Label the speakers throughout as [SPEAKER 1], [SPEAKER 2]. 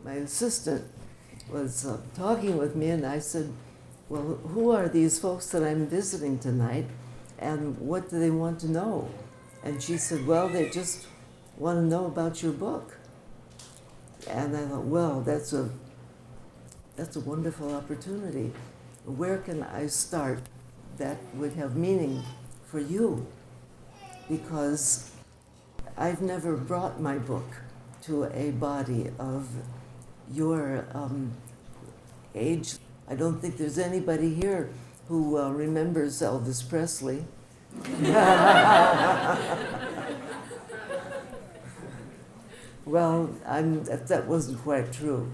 [SPEAKER 1] my assistant was talking with me, and I said, well, who are these folks that I'm visiting tonight, and what do they want to know? And she said, well, they just want to know about your book. And I thought, well, that's a wonderful opportunity. Where can I start that would have meaning for you? Because I've never brought my book to a body of your age. I don't think there's anybody here who remembers Elvis Presley. Well, that wasn't quite true.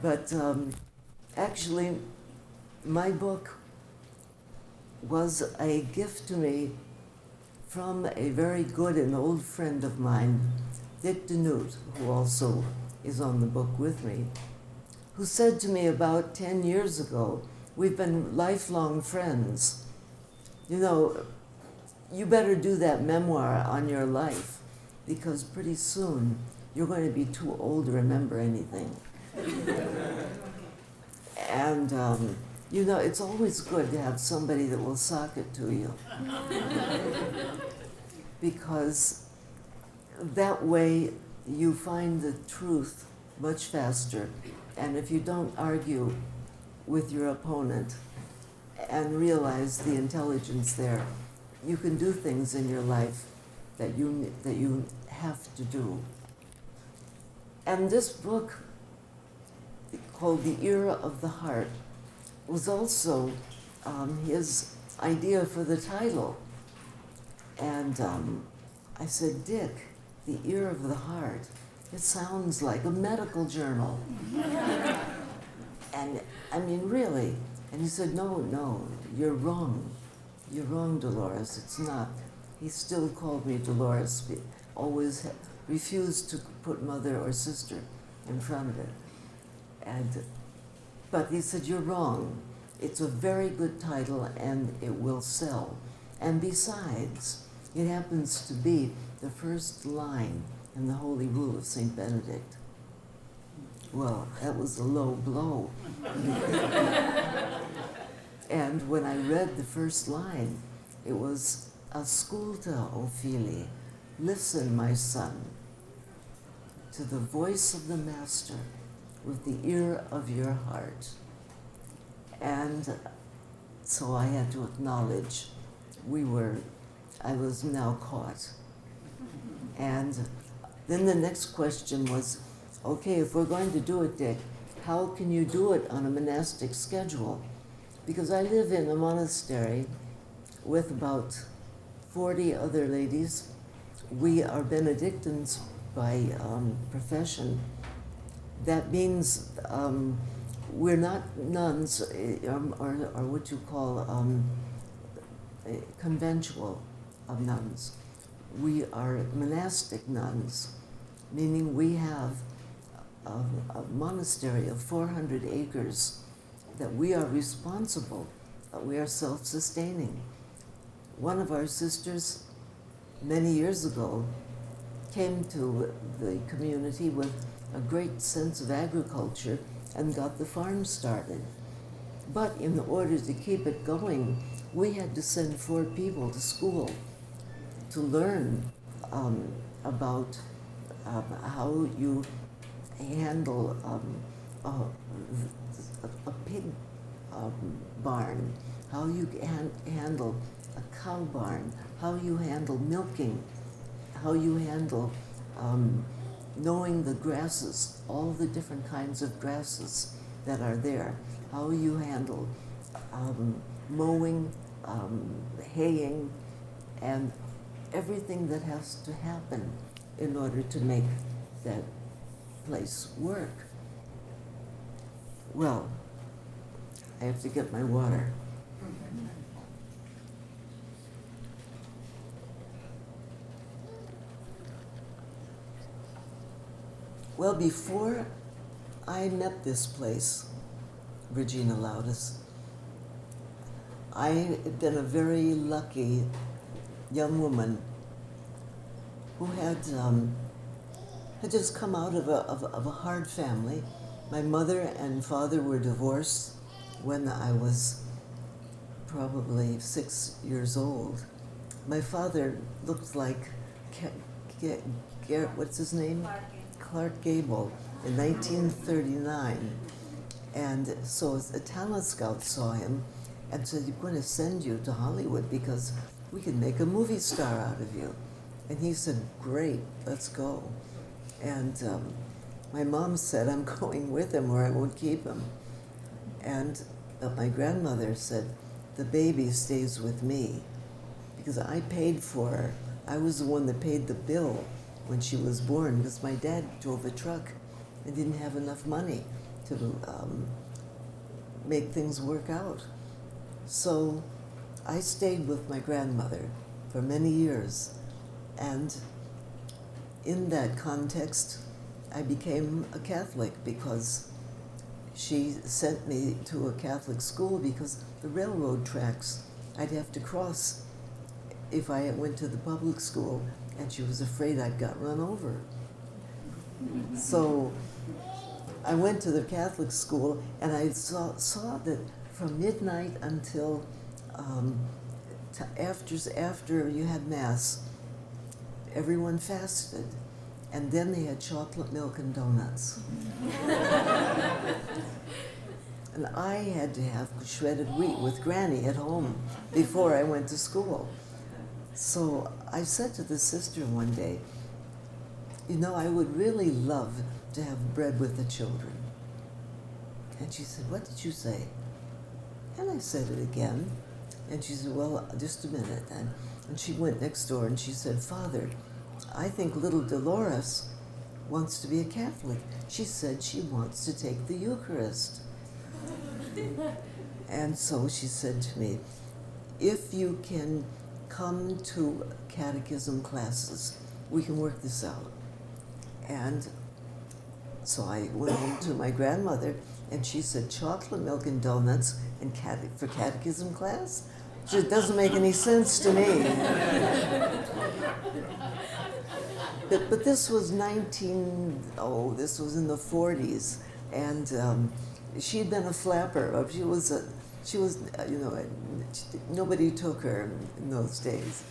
[SPEAKER 1] But actually, my book was a gift to me from a very good and old friend of mine, Dick Denute, who also is on the book with me, who said to me about 10 years ago, we've been lifelong friends, you know, you better do that memoir on your life, because pretty soon you're going to be too old to remember anything. And you know, it's always good to have somebody that will sock it to you. Because that way you find the truth much faster. And if you don't argue with your opponent and realize the intelligence there, you can do things in your life that you have to do. And this book, called The Era of the Heart, was also his idea for the title. And I said, Dick, The Ear of the Heart, it sounds like a medical journal. And I mean, really. And he said, no, you're wrong. You're wrong, Dolores, it's not. He still called me Dolores, always refused to put mother or sister in front of it. But he said, you're wrong. It's a very good title and it will sell. And besides, it happens to be the first line in the Holy Rule of St. Benedict. Well, that was a low blow. And when I read the first line, it was, Asculta, O fili, listen, my son, to the voice of the Master with the ear of your heart. And so I had to acknowledge I was now caught. And then the next question was, okay, if we're going to do it, Dick, how can you do it on a monastic schedule? Because I live in a monastery with about 40 other ladies. We are Benedictines by profession. That means we're not nuns or what you call conventual of nuns. We are monastic nuns, meaning we have a monastery of 400 acres that we are responsible, we are self-sustaining. One of our sisters, many years ago, came to the community with a great sense of agriculture and got the farm started. But in order to keep it going, we had to send 4 people to school to learn about how you handle a pig barn, how you handle a cow barn, how you handle milking, how you handle knowing the grasses, all the different kinds of grasses that are there, how you handle mowing, haying, and everything that has to happen in order to make that place work. Well, I have to get my water. Well, before I met this place, Regina Laudis, I had been a very lucky young woman who had had just come out of a hard family. My mother and father were divorced when I was probably 6 years old. My father looked like what's his name? Clark Gable in 1939. And so a talent scout saw him and said, "We're going to send you to Hollywood because we can make a movie star out of you." And he said, "Great, let's go." And my mom said, "I'm going with him or I won't keep him." And my grandmother said, "The baby stays with me," because I paid for her. I was the one that paid the bill when she was born because my dad drove a truck and didn't have enough money to make things work out. So I stayed with my grandmother for many years, and in that context, I became a Catholic because she sent me to a Catholic school because the railroad tracks I'd have to cross if I went to the public school, and she was afraid I'd got run over. So I went to the Catholic school, and I saw that from midnight until after you had Mass, everyone fasted, and then they had chocolate milk and donuts. And I had to have shredded wheat with Granny at home before I went to school. So I said to the sister one day, "You know, I would really love to have bread with the children." And she said, "What did you say?" And I said it again. And she said, "Well, just a minute then." And she went next door and she said, "Father, I think little Dolores wants to be a Catholic. She said she wants to take the Eucharist." And so she said to me, "If you can come to catechism classes, we can work this out." And so I went home to my grandmother, and she said, "Chocolate milk and donuts and for catechism class? It doesn't make any sense to me." But this was this was in the 40s, and she'd been a flapper. Nobody took her in those days.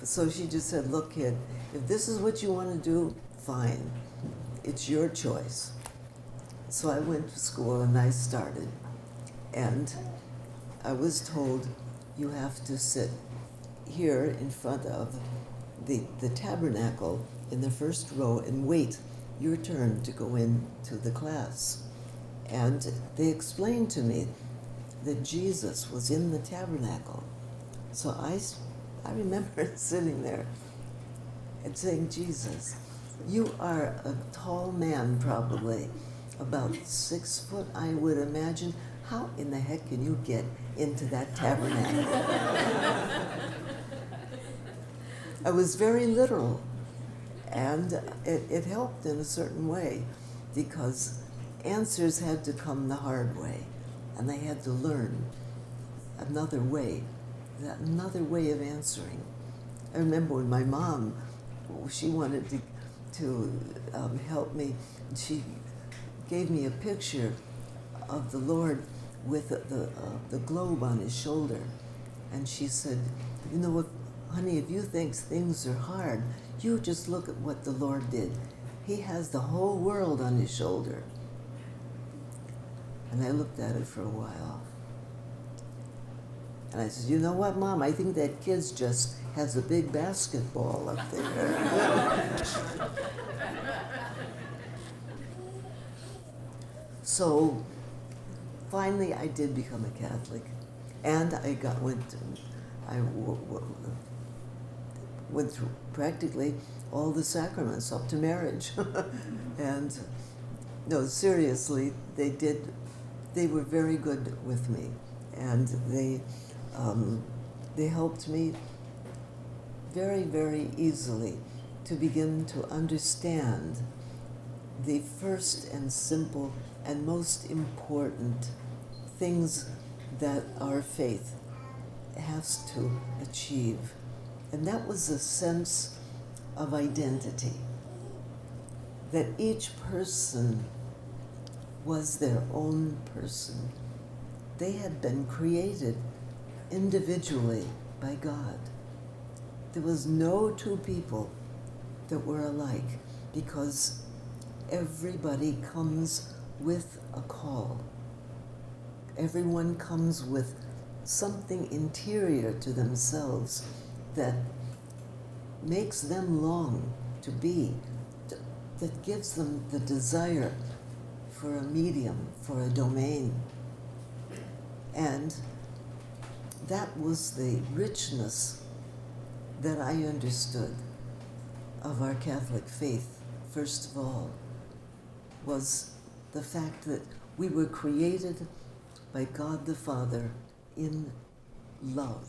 [SPEAKER 1] So she just said, "Look, kid, if this is what you want to do, fine. It's your choice." So I went to school and I started. And I was told, "You have to sit here in front of the tabernacle in the first row and wait your turn to go into the class." And they explained to me that Jesus was in the tabernacle. So I remember sitting there and saying, "Jesus, you are a tall man, probably, about 6 foot, I would imagine. How in the heck can you get into that tabernacle?" I was very literal, and it helped in a certain way because answers had to come the hard way, and they had to learn another way of answering. I remember when my mom, she wanted to help me. She gave me a picture of the Lord with the globe on his shoulder, and she said, "You know what, honey, if you think things are hard, you just look at what the Lord did. He has the whole world on his shoulder." And I looked at it for a while. And I said, "You know what, Mom? I think that kid just has a big basketball up there." So finally I did become a Catholic. And I went through practically all the sacraments up to marriage. And no, seriously, they were very good with me. And they helped me very, very easily to begin to understand the first and simple and most important things that our faith has to achieve. And that was a sense of identity. that each person was their own person. They had been created individually by God. There was no two people that were alike, because everybody comes with a call. Everyone comes with something interior to themselves that makes them long to be, that gives them the desire for a medium, for a domain. And that was the richness that I understood of our Catholic faith, first of all, was the fact that we were created by God the Father in love,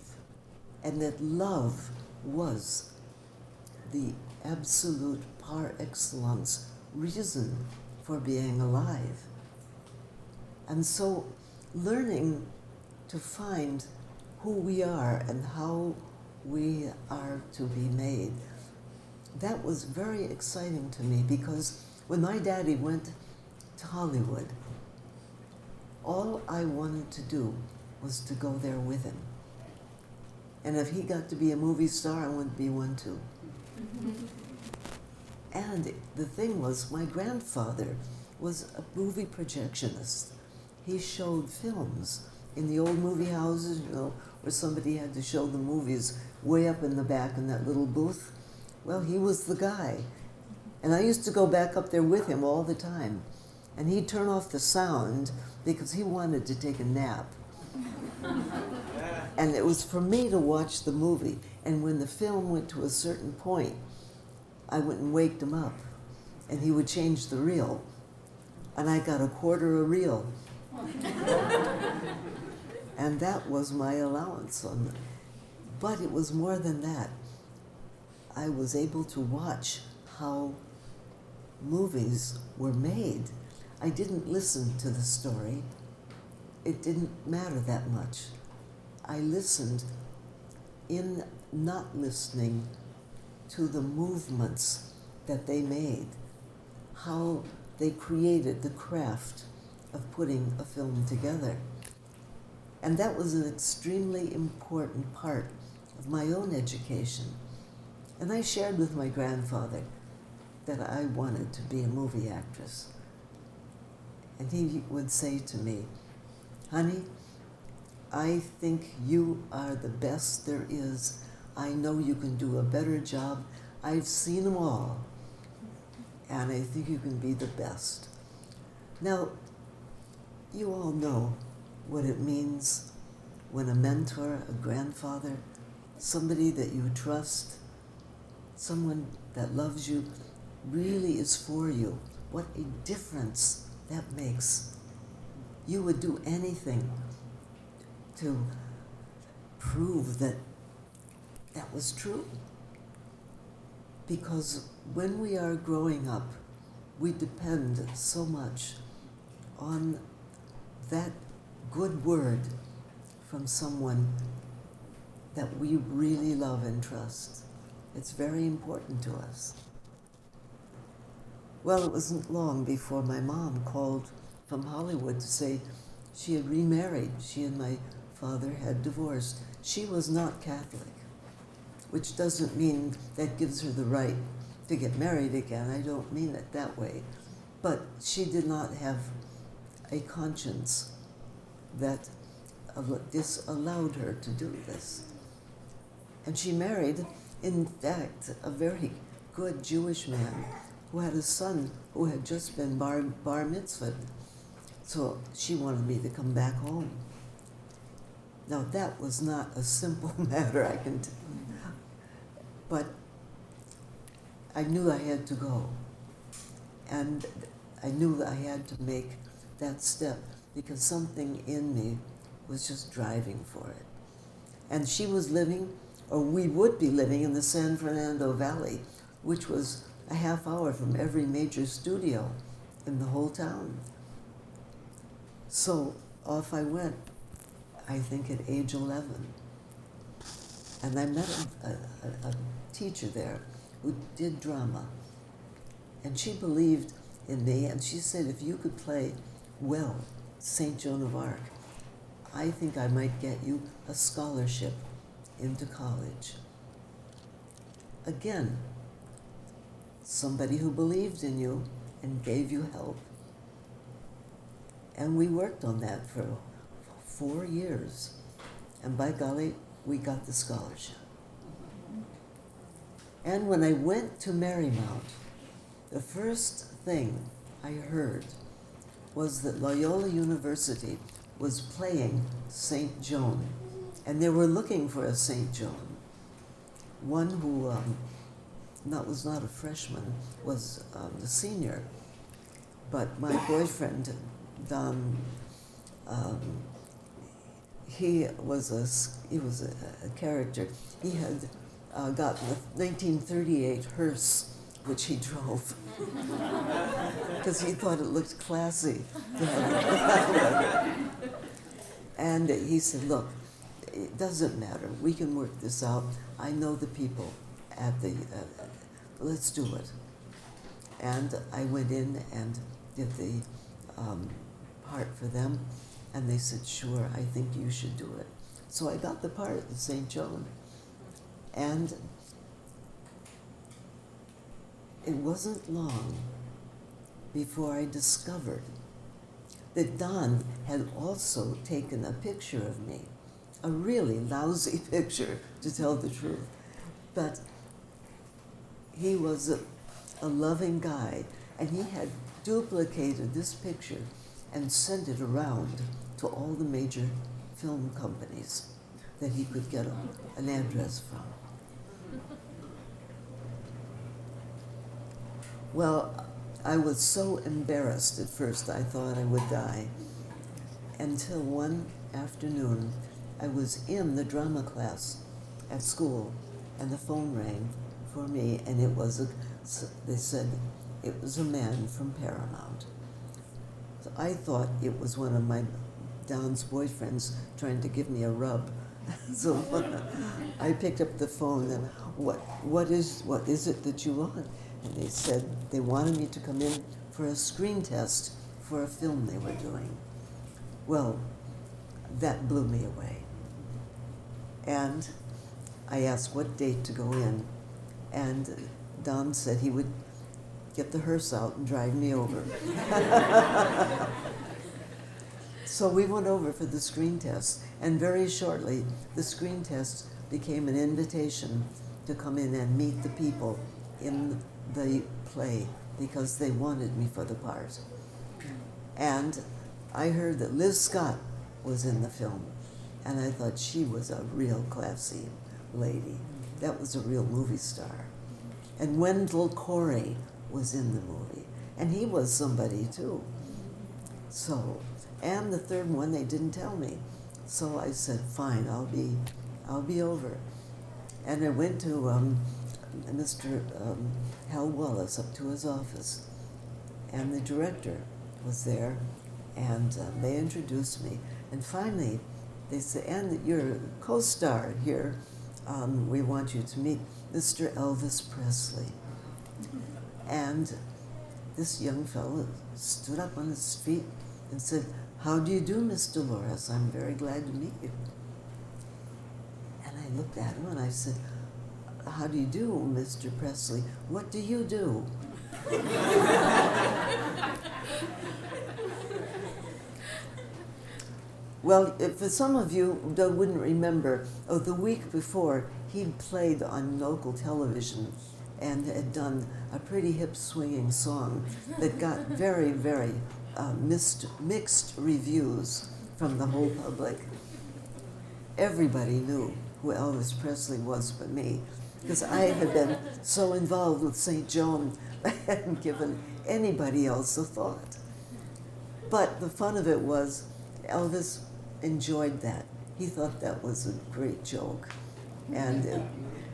[SPEAKER 1] and that love was the absolute par excellence reason for being alive. And so learning to find who we are and how we are to be made, that was very exciting to me, because when my daddy went to Hollywood, all I wanted to do was to go there with him. And if he got to be a movie star, I wanted to be one too. And the thing was, my grandfather was a movie projectionist. He showed films in the old movie houses, you know, where somebody had to show the movies way up in the back in that little booth. Well, he was the guy. And I used to go back up there with him all the time. And he'd turn off the sound because he wanted to take a nap. And it was for me to watch the movie. And when the film went to a certain point, I went and waked him up. And he would change the reel. And I got a quarter a reel. And that was my allowance on it. But it was more than that. I was able to watch how movies were made. I didn't listen to the story. It didn't matter that much. I listened in not listening to the movements that they made, how they created the craft of putting a film together. And that was an extremely important part of my own education. And I shared with my grandfather that I wanted to be a movie actress. And he would say to me, "Honey, I think you are the best there is. I know you can do a better job. I've seen them all. And I think you can be the best." Now, you all know what it means when a mentor, a grandfather, somebody that you trust, someone that loves you, really is for you. What a difference that makes. You would do anything to prove that that was true. Because when we are growing up, we depend so much on that good word from someone that we really love and trust. It's very important to us. Well, it wasn't long before my mom called from Hollywood to say she had remarried. She and my father had divorced. She was not Catholic, which doesn't mean that gives her the right to get married again. I don't mean it that way. But she did not have a conscience that disallowed her to do this. And she married, in fact, a very good Jewish man who had a son who had just been bar mitzvahed. So she wanted me to come back home. Now that was not a simple matter, I can tell you. But I knew I had to go. And I knew that I had to make that step because something in me was just driving for it. And she was living, or we would be living, in the San Fernando Valley, which was a half hour from every major studio in the whole town. So off I went, I think at age 11. And I met a teacher there who did drama. And she believed in me, and she said, if you could play well St. Joan of Arc, I think I might get you a scholarship into college. Again, somebody who believed in you and gave you help. And we worked on that for 4 years. And by golly, we got the scholarship. And when I went to Marymount, the first thing I heard was that Loyola University was playing St. Joan. And they were looking for a St. Joan. One who was not a freshman, was a senior. But my boyfriend, Don, he was a character. He had gotten the 1938 hearse, which he drove, because he thought it looked classy to have it. And he said, look, it doesn't matter. We can work this out. I know the people at the, let's do it. And I went in and did the part for them, and they said, sure, I think you should do it. So I got the part at the St. Joan. And it wasn't long before I discovered that Don had also taken a picture of me, a really lousy picture, to tell the truth. But he was a loving guy, and he had duplicated this picture and sent it around to all the major film companies that he could get an address from. Well, I was so embarrassed at first, I thought I would die, until one afternoon I was in the drama class at school, and the phone rang for me, and it was they said it was a man from Paramount. So I thought it was one of Don's boyfriends trying to give me a rub. So I picked up the phone, and what is it that you want? And they said they wanted me to come in for a screen test for a film they were doing. Well, that blew me away. And I asked what date to go in, and Don said he would get the hearse out and drive me over. So we went over for the screen test, and very shortly, the screen test became an invitation to come in and meet the people in the play, because they wanted me for the part. And I heard that Liz Scott was in the film, and I thought she was a real classy lady. That was a real movie star. And Wendell Corey was in the movie, and he was somebody too. So, and the third one they didn't tell me. So I said, fine, I'll be over. And I went to Mr. Hal Wallace, up to his office, and the director was there, and they introduced me. And finally, they said, and your co-star here, we want you to meet Mr. Elvis Presley. And this young fellow stood up on his feet and said, how do you do, Miss Dolores? I'm very glad to meet you. And I looked at him and I said, how do you do, Mr. Presley? What do you do? Well, for some of you that wouldn't remember, the week before, he'd played on local television and had done a pretty hip swinging song that got very, very mixed reviews from the whole public. Everybody knew who Elvis Presley was but me, because I had been so involved with St. Joan, I hadn't given anybody else a thought. But the fun of it was, Elvis enjoyed that. He thought that was a great joke, and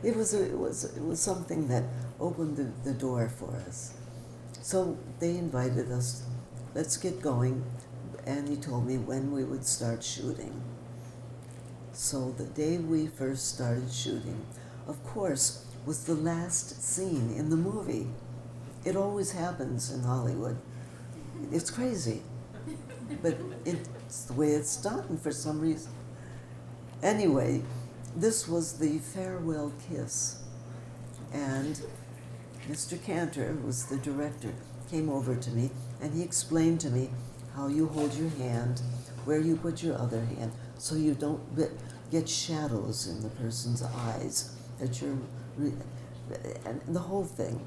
[SPEAKER 1] it was something that opened the door for us. So they invited us, let's get going, and he told me when we would start shooting. So the day we first started shooting, of course, was the last scene in the movie. It always happens in Hollywood. It's crazy, but it's the way it's done for some reason. Anyway, this was the farewell kiss, and Mr. Cantor, who was the director, came over to me, and he explained to me how you hold your hand, where you put your other hand, so you don't get shadows in the person's eyes, that you're, and the whole thing.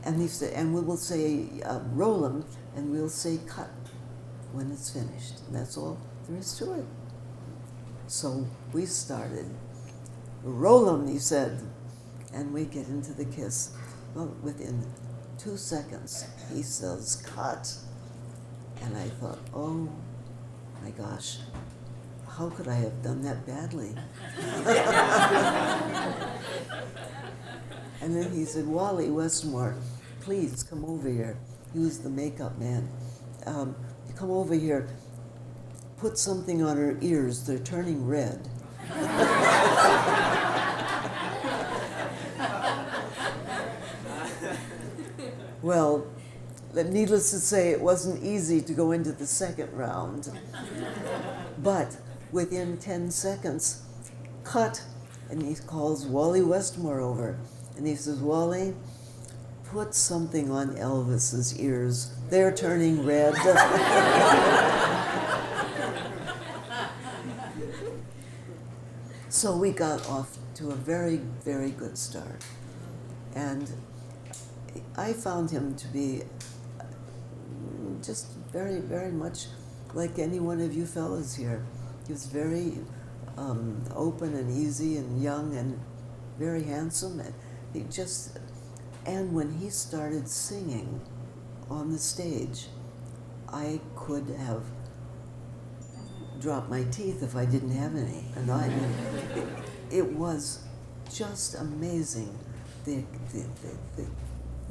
[SPEAKER 1] And he said, and we will say, roll them, and we'll say cut when it's finished. And that's all there is to it. So we started. Roll them, he said, and we get into the kiss. Well, within 2 seconds, he says, cut. And I thought, oh my gosh, how could I have done that badly? And then he said, Wally Westmore, please come over here. He was the makeup man. Come over here, put something on her ears, they're turning red. Well, needless to say, it wasn't easy to go into the second round. But within 10 seconds, cut, and he calls Wally Westmore over. And he says, Wally, put something on Elvis's ears. They're turning red. So we got off to a very, very good start. And I found him to be just very, very much like any one of you fellas here. He was very open and easy and young and very handsome. And and when he started singing on the stage, I could have dropped my teeth if I didn't have any. And it was just amazing, the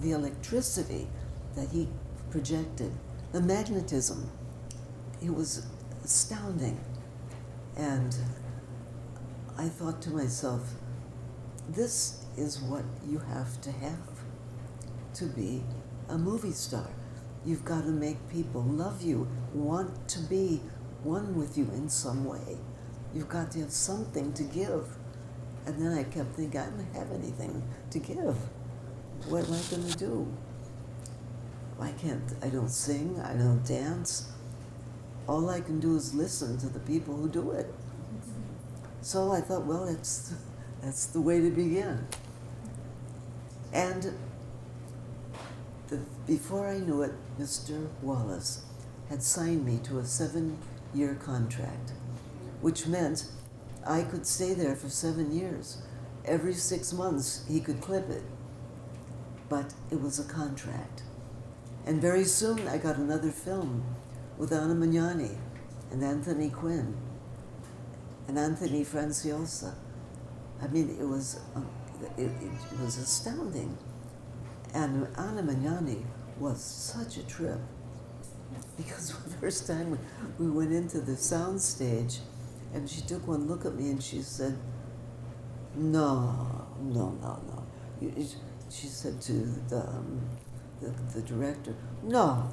[SPEAKER 1] electricity that he projected, the magnetism. It was astounding. And I thought to myself, this is what you have to be a movie star. You've got to make people love you, want to be one with you in some way. You've got to have something to give. And then I kept thinking, I don't have anything to give. What am I going to do? I don't sing, I don't dance. All I can do is listen to the people who do it. So I thought, well, that's the way to begin. And before I knew it, Mr. Wallace had signed me to a 7-year contract, which meant I could stay there for 7 years. Every 6 months, he could clip it. But it was a contract. And very soon, I got another film with Anna Magnani and Anthony Quinn and Anthony Franciosa. I mean, it was astounding. And Anna Magnani was such a trip, because the first time we went into the sound stage, and she took one look at me and she said, no. She said to the director, no,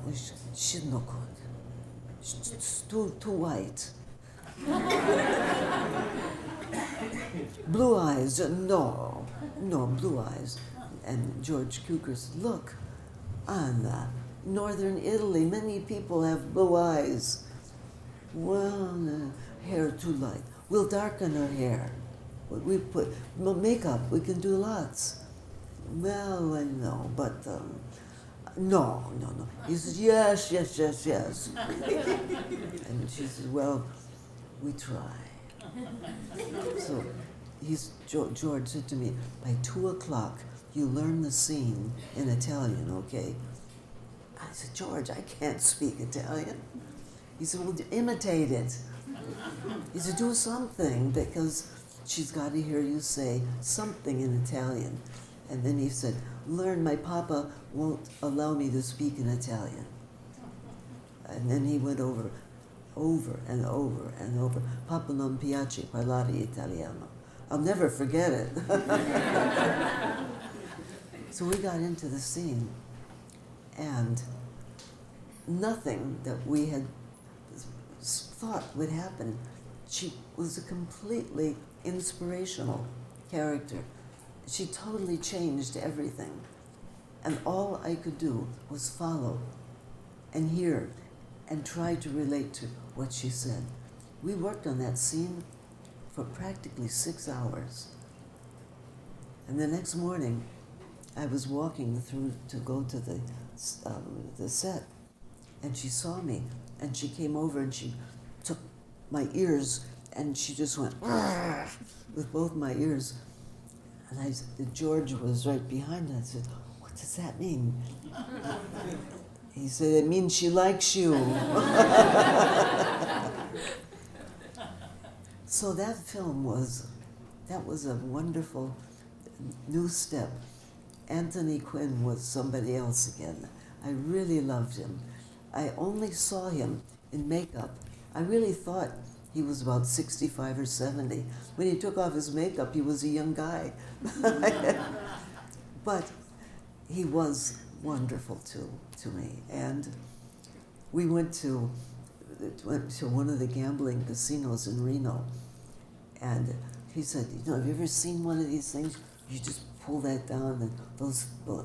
[SPEAKER 1] she's no good. She's too white. Blue eyes, no, blue eyes. And George Cukor said, look, Anna, Northern Italy, many people have blue eyes. Well, hair too light. We'll darken her hair. We put makeup, we can do lots. Well, I know, but no. He says, yes. And she said, well, we try. So George said to me, by 2:00, you learn the scene in Italian, okay? I said, George, I can't speak Italian. He said, well, imitate it. He said, do something, because she's got to hear you say something in Italian. And then he said, learn, my papa won't allow me to speak in Italian. And then he went over and over. Papa non piace parlare italiano. I'll never forget it. So we got into the scene, And nothing that we had thought would happen. She was a completely inspirational character. She totally changed everything. And all I could do was follow and hear and try to relate to what she said. We worked on that scene for practically 6 hours. And the next morning, I was walking through to go to the set, and she saw me, and she came over and she took my ears, and she just went with both my ears. And George was right behind her. I said, "What does that mean?" He said, "It means she likes you." So that film was a wonderful new step. Anthony Quinn was somebody else again. I really loved him. I only saw him in makeup. I really thought he was about 65 or 70. When he took off his makeup, he was a young guy. But he was wonderful to me. And we went to one of the gambling casinos in Reno. And he said, have you ever seen one of these things? You just pull that down and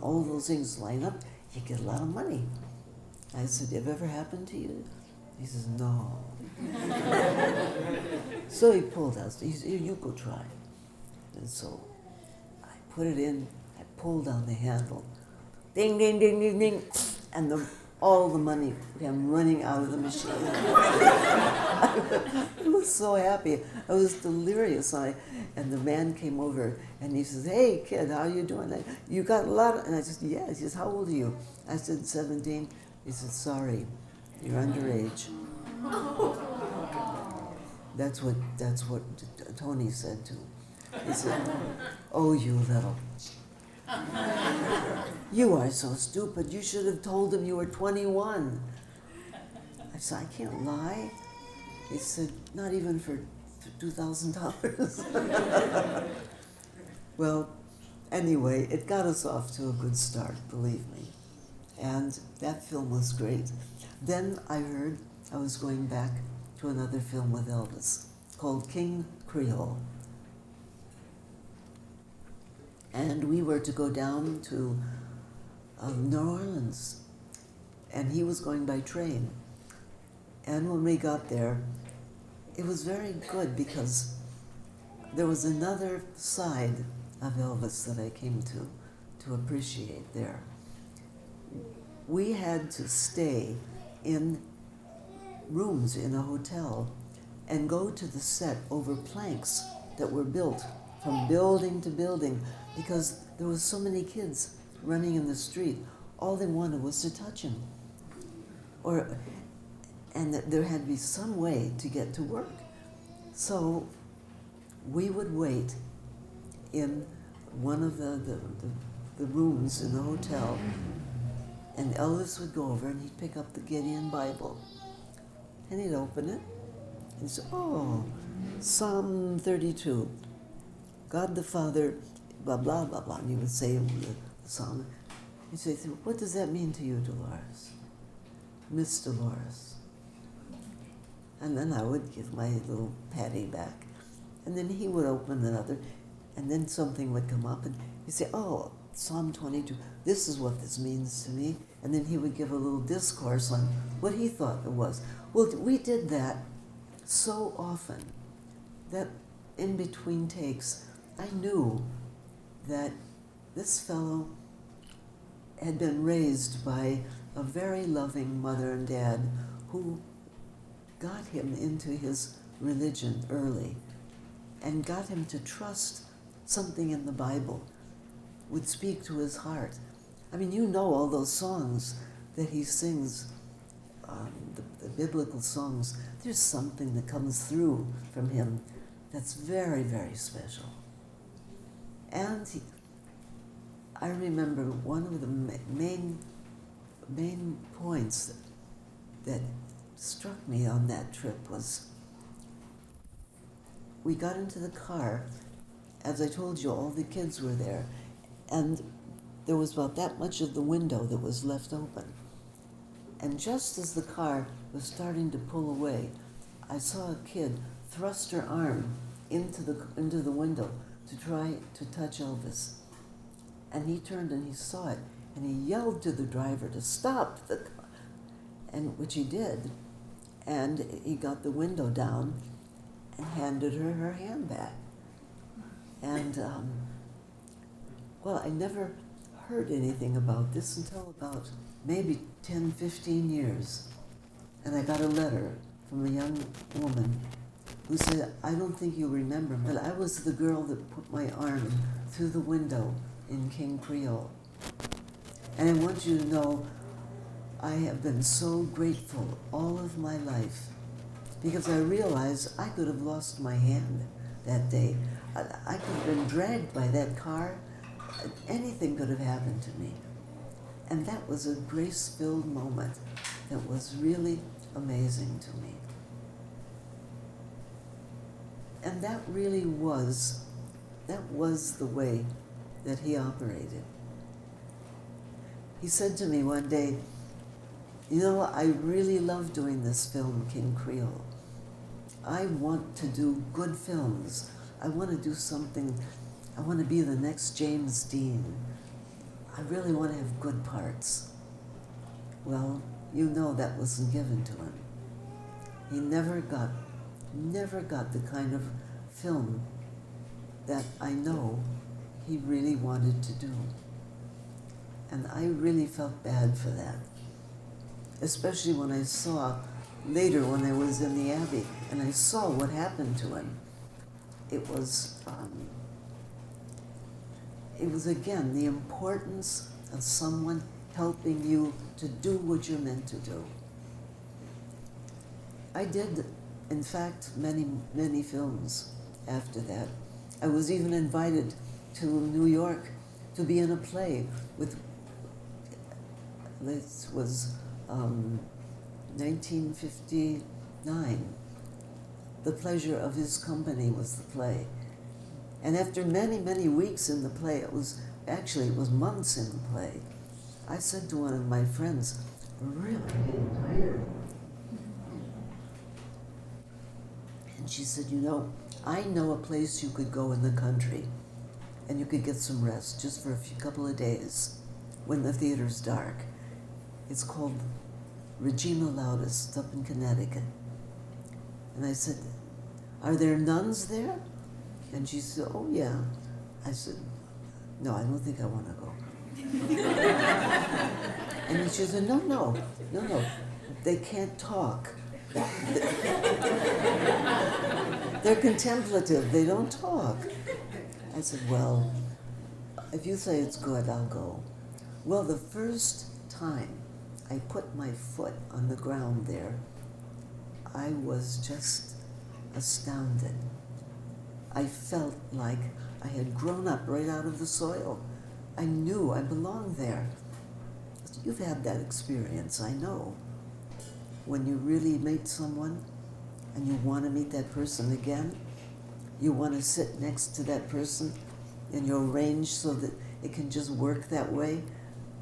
[SPEAKER 1] all those things line up, you get a lot of money. I said, "Have it ever happened to you?" He says, "No." So he pulled out. He said, "Here, you go try." And so I put it in, I pulled down the handle. Ding, ding, ding, ding, ding. And all the money came running out of the machine. I was so happy. I was delirious. And the man came over and he says, "Hey, kid, how you doing? You got a lot of..." And I said, "Yeah." He says, "How old are you?" I said, 17. He said, "Sorry, you're underage." That's what Tony said too. He said, "Oh, you little... You are so stupid. You should have told him you were 21. I said, "I can't lie." He said, "Not even for $2,000. Well, anyway, it got us off to a good start, believe me. And that film was great. Then I heard I was going back to another film with Elvis called King Creole. And we were to go down to New Orleans, and he was going by train. And when we got there, it was very good because there was another side of Elvis that I came to appreciate there. We had to stay in rooms in a hotel and go to the set over planks that were built from building to building because there was so many kids running in the street. All they wanted was to touch him. And that there had to be some way to get to work. So we would wait in one of the rooms in the hotel, and Elvis would go over and he'd pick up the Gideon Bible, and he'd open it, and he'd say, "Oh, Psalm 32, God the Father, blah, blah, blah, blah," and he would say the psalm. He'd say, "What does that mean to you, Dolores? Miss Dolores?" And then I would give my little patty back. And then he would open another, and then something would come up, and he'd say, "Oh, Psalm 22, this is what this means to me." And then he would give a little discourse on what he thought it was. Well, we did that so often that in between takes, I knew that this fellow had been raised by a very loving mother and dad who got him into his religion early and got him to trust something in the Bible would speak to his heart. I mean, you know all those songs that he sings, the biblical songs. There's something that comes through from him that's very, very special. And I remember one of the main points that struck me on that trip was we got into the car. As I told you, all the kids were there, and there was about that much of the window that was left open. And just as the car was starting to pull away, I saw a kid thrust her arm into the window to try to touch Elvis. And he turned and he saw it, and he yelled to the driver to stop the car, and which he did. And he got the window down and handed her her handbag. And, well, I never heard anything about this until about maybe 10, 15 years. And I got a letter from a young woman who said, I don't think you remember, but I was the girl that put my arm through the window in King Creole. And I want you to know I have been so grateful all of my life because I realized I could have lost my hand that day. I could have been dragged by that car. Anything could have happened to me. And that was a grace-filled moment that was really amazing to me. And that really was the way that he operated. He said to me one day, you know, I really love doing this film, King Creole. I want to do good films. I want to do something, I want to be the next James Dean. I really want to have good parts. Well, you know that wasn't given to him. He never got the kind of film that I know he really wanted to do. And I really felt bad for that. Especially when I saw, later when I was in the Abbey, and I saw what happened to him. It was again, the importance of someone helping you to do what you're meant to do. I did, in fact, many, many films after that. I was even invited to New York to be in a play with, this was 1959. The Pleasure of His Company was the play. And after many, many weeks in the play, it was months in the play, I said to one of my friends, I'm really getting tired. And she said, you know, I know a place you could go in the country and you could get some rest just for a couple of days when the theater's dark. It's called Regina Loudis, it's up in Connecticut. And I said, are there nuns there? And she said, oh yeah. I said, no, I don't think I want to go. And then she said, no, they can't talk. They're contemplative, they don't talk. I said, well, if you say it's good, I'll go. Well, the first time I put my foot on the ground there, I was just astounded. I felt like I had grown up right out of the soil. I knew I belonged there. You've had that experience, I know. When you really meet someone and you want to meet that person again, you want to sit next to that person and you're arranged so that it can just work that way,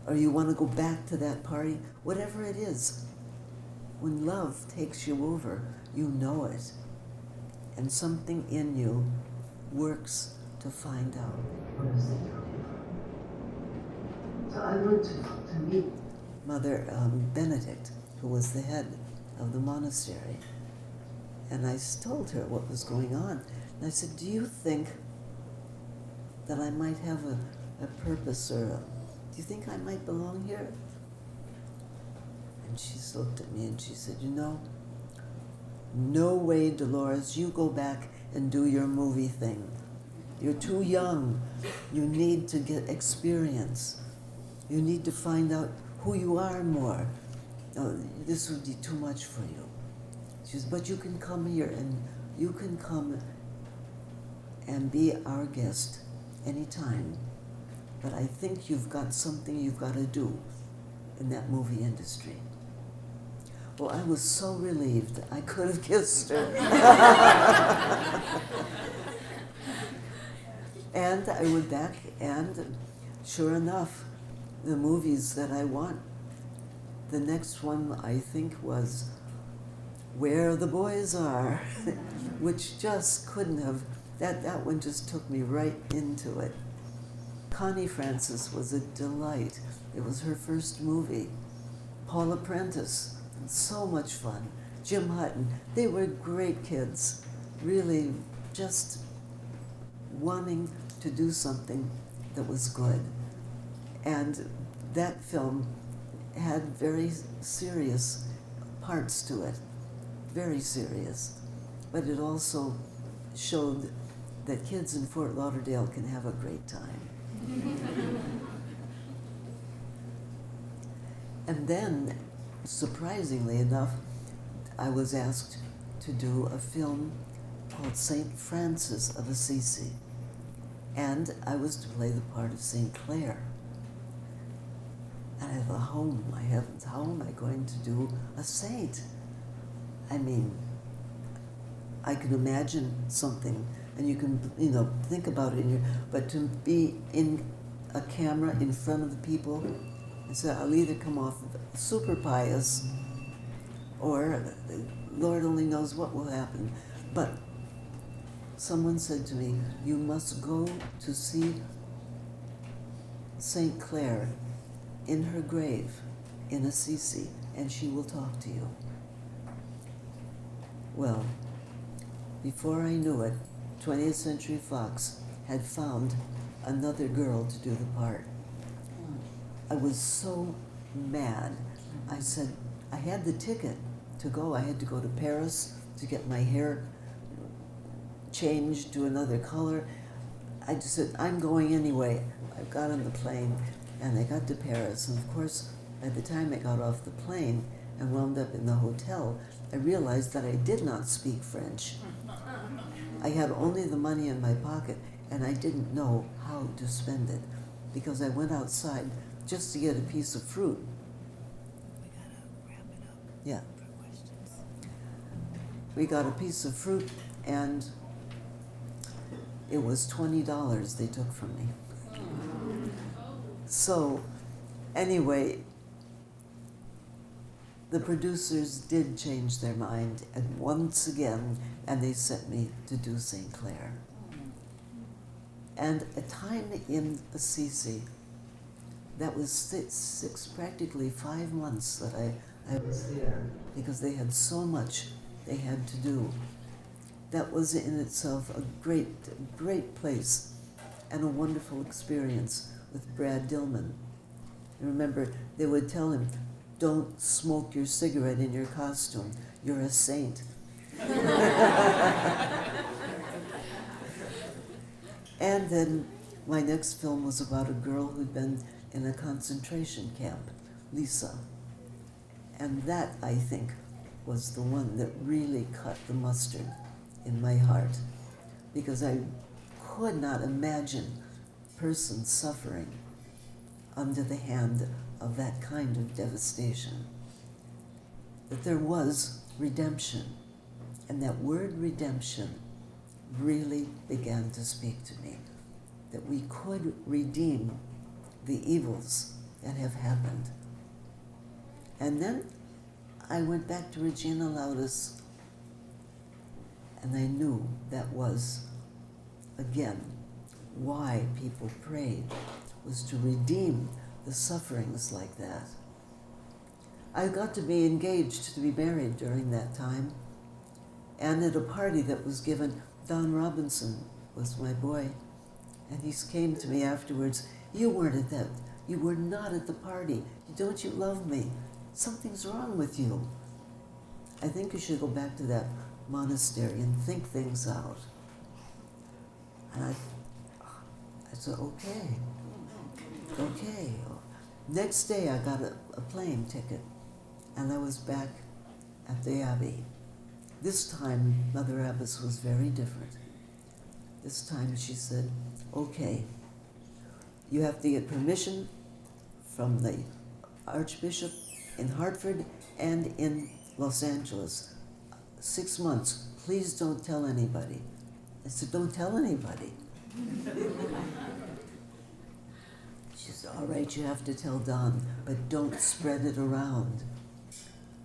[SPEAKER 1] or you want to go back to that party, whatever it is. When love takes you over, you know it. And something in you works to find out. What is it? So I went to meet Mother Benedict, who was the head of the monastery. And I told her what was going on. And I said, do you think that I might have a purpose, or do you think I might belong here? And she looked at me and she said, you know, no way, Dolores, you go back and do your movie thing. You're too young. You need to get experience. You need to find out who you are more. No, this would be too much for you. She says, but you can come here and you can come and be our guest anytime. But I think you've got something you've got to do in that movie industry. Well, I was so relieved. I could have kissed her. And I went back, and sure enough, the movies that I want. The next one, I think, was Where the Boys Are, which just couldn't have, that one just took me right into it. Connie Francis was a delight. It was her first movie. Paula Prentice, so much fun. Jim Hutton, they were great kids, really just wanting to do something that was good. And that film had very serious parts to it, very serious. But it also showed that kids in Fort Lauderdale can have a great time. And then, surprisingly enough, I was asked to do a film called St. Francis of Assisi. And I was to play the part of St. Clair. And I thought, oh my heavens, how am I going to do a saint? I mean, I can imagine something, and you can, think about it but to be in a camera in front of the people, and so I'll either come off super pious, or Lord only knows what will happen. But someone said to me, you must go to see St. Clair in her grave in Assisi, and she will talk to you. Well, before I knew it, 20th Century Fox had found another girl to do the part. I was so mad. I said, I had the ticket to go. I had to go to Paris to get my hair changed to another color. I just said, I'm going anyway. I got on the plane, and I got to Paris. And of course, by the time I got off the plane and wound up in the hotel, I realized that I did not speak French. I had only the money in my pocket, and I didn't know how to spend it, because I went outside just to get a piece of fruit.
[SPEAKER 2] We gotta wrap it up.
[SPEAKER 1] Yeah.
[SPEAKER 2] For questions.
[SPEAKER 1] We got a piece of fruit, and it was $20 they took from me. So, anyway, the producers did change their mind, and once again, and they sent me to do St. Clair. And a time in Assisi, that was practically 5 months that I was there, because they had so much they had to do. That was in itself a great place, and a wonderful experience with Brad Dillman. And remember, they would tell him, don't smoke your cigarette in your costume. You're a saint. And then my next film was about a girl who'd been in a concentration camp, Lisa. And that, I think, was the one that really cut the mustard in my heart, because I could not imagine a person suffering under the hand of that kind of devastation. That there was redemption, and that word redemption really began to speak to me, that we could redeem the evils that have happened. And then I went back to Regina Laudis, and I knew that was, again, why people prayed, was to redeem the sufferings like that. I got to be engaged to be married during that time, and at a party that was given, Don Robinson was my boy, and he came to me afterwards, you were not at the party. Don't you love me? Something's wrong with you. I think you should go back to that monastery and think things out. And I said, okay. Next day I got a plane ticket, and I was back at the Abbey. This time, Mother Abbess was very different. This time she said, okay, you have to get permission from the Archbishop in Hartford and in Los Angeles. 6 months, please don't tell anybody. I said, don't tell anybody. She said, all right, you have to tell Don, but don't spread it around.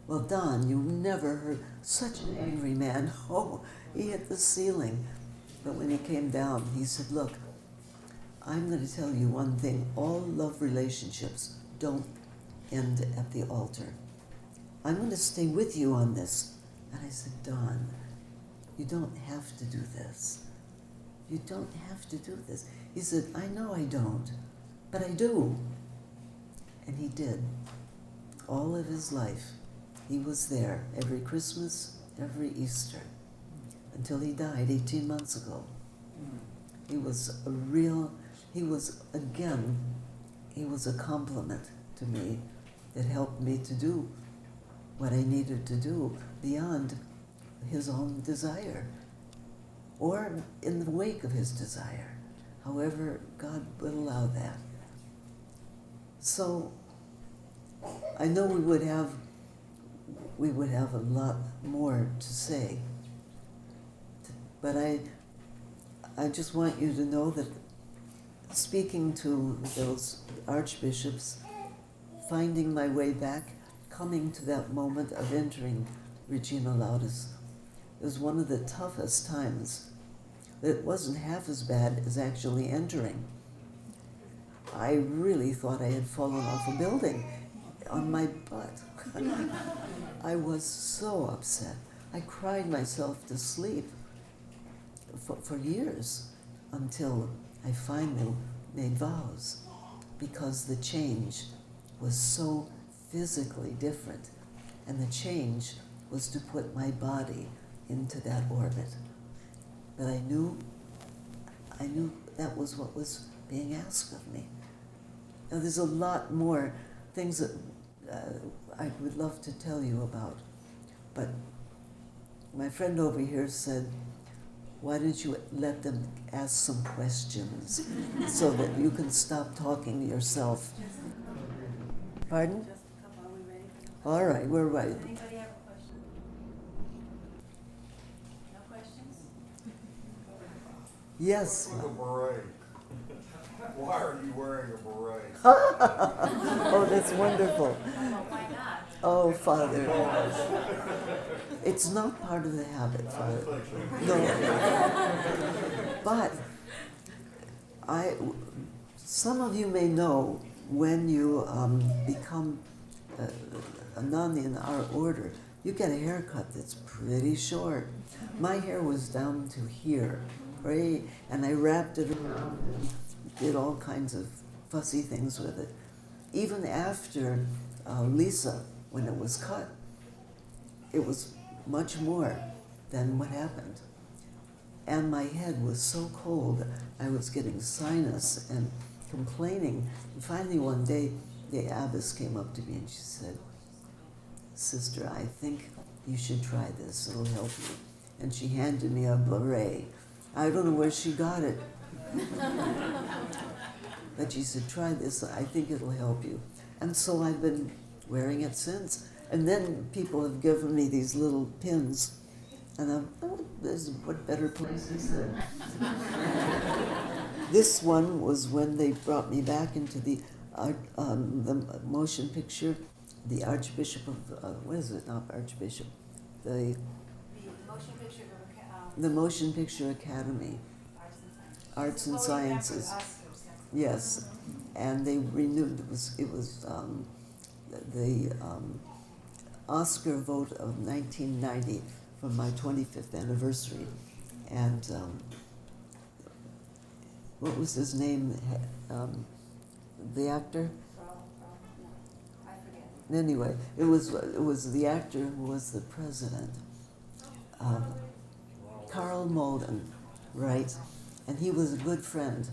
[SPEAKER 1] Well, Don, you never heard such an angry man. Oh, he hit the ceiling. But when he came down, he said, look, I'm going to tell you one thing. All love relationships don't end at the altar. I'm going to stay with you on this. And I said, Don, you don't have to do this. You don't have to do this. He said, I know I don't, but I do. And he did. All of his life, he was there every Christmas, every Easter, until he died 18 months ago. He was a compliment to me that helped me to do what I needed to do beyond his own desire, or in the wake of his desire, however God would allow that. So I know we would have a lot more to say, but I just want you to know that speaking to those archbishops, finding my way back, coming to that moment of entering Regina Laudis, was one of the toughest times. It wasn't half as bad as actually entering. I really thought I had fallen off a building on my butt. I was so upset. I cried myself to sleep for years until I finally made vows, because the change was so physically different, and the change was to put my body into that orbit. But I knew that was what was being asked of me. Now there's a lot more things that I would love to tell you about, but my friend over here said, why don't you let them ask some questions so that you can stop talking yourself? Pardon?
[SPEAKER 2] Just a couple, are we ready?
[SPEAKER 1] All right, we're right.
[SPEAKER 2] Anybody have a question? No questions?
[SPEAKER 1] Yes.
[SPEAKER 3] With a beret. Why are you wearing a beret?
[SPEAKER 1] Oh, that's wonderful.
[SPEAKER 2] Why not?
[SPEAKER 1] Oh, Father. It's not part of the habit, Father. No. But some of you may know, when you become a nun in our order, you get a haircut that's pretty short. My hair was down to here, right? And I wrapped it around and did all kinds of fussy things with it. Even after Lisa, when it was cut, it was much more than what happened. And my head was so cold, I was getting sinus and complaining. And finally one day, the abbess came up to me and she said, Sister, I think you should try this, it'll help you. And she handed me a beret. I don't know where she got it. But she said, try this, I think it'll help you. And so I've been wearing it since. And then people have given me these little pins. And I'm, oh, what better place is there? This one was when they brought me back into the motion picture, the Archbishop of, what is it, not Archbishop, the Motion Picture Academy, Arts and Sciences. Yes, and they renewed, it was the Oscar vote of 1990 for my 25th anniversary. And what was his name, the actor?
[SPEAKER 2] I forget.
[SPEAKER 1] Anyway, it was the actor who was the president, Carl Malden, right? And he was a good friend.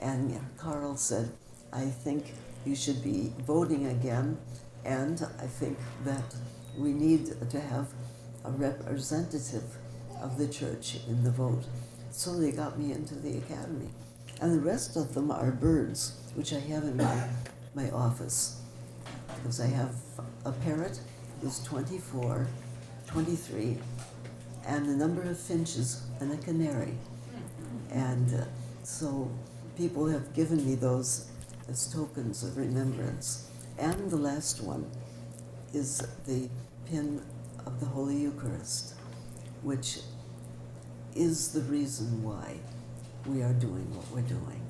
[SPEAKER 1] And Carl said, I think you should be voting again, and I think that we need to have a representative of the church in the vote. So they got me into the academy. And the rest of them are birds, which I have in my office. Because I have a parrot who's 24, 23, and a number of finches and a canary. And so people have given me those as tokens of remembrance. And the last one is the pin of the Holy Eucharist, which is the reason why we are doing what we're doing.